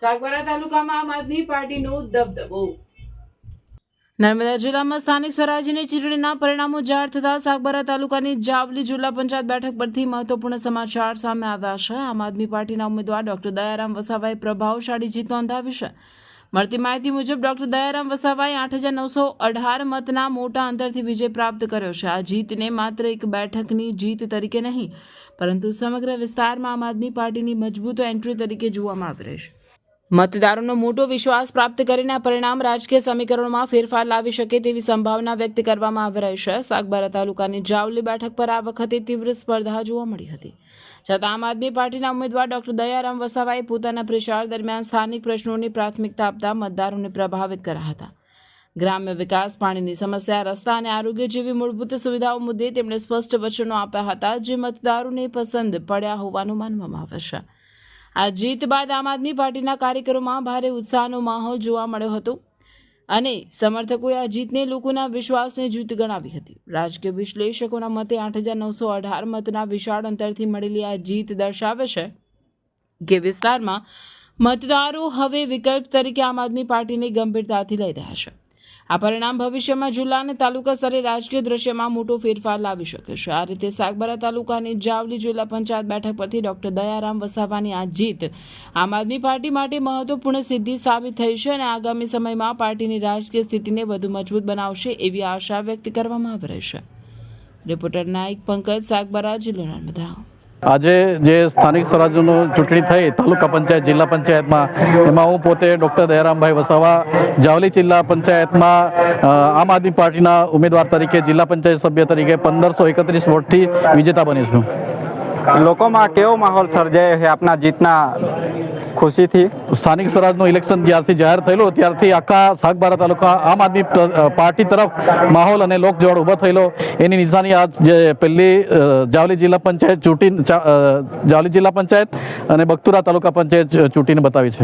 સાગબારા તાલુકામાં આમ આદમી પાર્ટીનો દબદબો। નર્મદા જિલ્લામાં સ્થાનિક સ્વરાજ્યની ચૂંટણીના પરિણામો જાહેર થતા સાગબારા તાલુકાની જાવલી જિલ્લા પંચાયત બેઠક પરથી મહત્વપૂર્ણ સમાચાર સામે આવ્યા છે। આમ આદમી પાર્ટીના ઉમેદવાર ડોક્ટર દયારામ વસાવાએ પ્રભાવશાળી જીત નોંધાવી છે। મળતી માહિતી મુજબ ડોક્ટર દયારામ વસાવાએ 8,918 મતના મોટા અંતરથી વિજય પ્રાપ્ત કર્યો છે। આ જીતને માત્ર એક બેઠકની જીત તરીકે નહીં, પરંતુ સમગ્ર વિસ્તારમાં આમ આદમી પાર્ટીની મજબૂત એન્ટ્રી તરીકે જોવામાં આવી રહી છે। મતદારોનો મોટો વિશ્વાસ પ્રાપ્ત કરીને આ પરિણામ રાજકીય સમીકરણોમાં ફેરફાર લાવી શકે તેવી સંભાવના વ્યક્ત કરવામાં આવી રહી છે। સાગબારા તાલુકાની જાવલી બેઠક પર આ વખતે તીવ્ર સ્પર્ધા જોવા મળી હતી, છતાં આમ આદમી પાર્ટીના ઉમેદવાર ડોક્ટર દયારામ વસાવાએ પોતાના પ્રચાર દરમિયાન સ્થાનિક પ્રશ્નોની પ્રાથમિકતા આપતા મતદારોને પ્રભાવિત કર્યા હતા। ગ્રામ્ય વિકાસ, પાણીની સમસ્યા, રસ્તા અને આરોગ્ય જેવી મૂળભૂત સુવિધાઓ મુદ્દે તેમણે સ્પષ્ટ વચનો આપ્યા હતા, જે મતદારોને પસંદ પડ્યા હોવાનું માનવામાં આવે છે। આ જીત બાદ આમ આદમી પાર્ટીના કાર્યકરોમાં ભારે ઉત્સાહનો માહોલ જોવા મળ્યો હતો અને સમર્થકોએ આ જીતને લોકોના વિશ્વાસની જીત ગણાવી હતી। રાજકીય વિશ્લેષકોના મતે 8,918 મતના વિશાળ અંતરથી મળેલી આ જીત દર્શાવે છે કે વિસ્તારમાં મતદારો હવે વિકલ્પ તરીકે આમ આદમી પાર્ટીને ગંભીરતાથી લઈ રહ્યા છે। આ પરિણામ ભવિષ્યમાં જિલ્લા અને તાલુકા સ્તરે રાજકીય દ્રશ્યમાં મોટો ફેરફાર લાવી શકે છે। આ રીતે સાગબારા તાલુકાની જાવલી જિલ્લા પંચાયત બેઠક પરથી ડોક્ટર દયારામ વસાવાની આ જીત આમ આદમી પાર્ટી માટે મહત્વપૂર્ણ સિદ્ધિ સાબિત થઈ છે અને આગામી સમયમાં પાર્ટીની રાજકીય સ્થિતિને વધુ મજબૂત બનાવશે એવી આશા વ્યક્ત કરવામાં આવી રહી છે। રિપોર્ટર નાયક પંકજ, સાગબારા, જિલ્લા નર્મદા। આજે જે સ્થાનિક સ્વરાજ્યની ચૂંટણી થઈ તાલુકા પંચાયત, જિલ્લા પંચાયતમાં, એમાં હું પોતે ડૉક્ટર દયારામભાઈ વસાવા જાવલી જિલ્લા પંચાયતમાં આમ આદમી પાર્ટીના ઉમેદવાર તરીકે જિલ્લા પંચાયત સભ્ય તરીકે 1531 વોટથી વિજેતા બની છું। લોકોમાં કેવો માહોલ સર્જાયો છે આપના જીતના ખુશીથી? સ્થાનિક સ્વરાજનું ઇલેક્શન જ્યારથી જાહેર થયેલું ત્યારથી આખા સાગબારા તાલુકા આમ આદમી પાર્ટી તરફ માહોલ અને લોકજવાળ ઊભો થયેલો, એની નિશાની આજ જે પહેલી જાવલી જિલ્લા પંચાયત ચૂંટણી, જાવલી જિલ્લા પંચાયત અને બગતુરા તાલુકા પંચાયત ચૂંટીને બતાવી છે।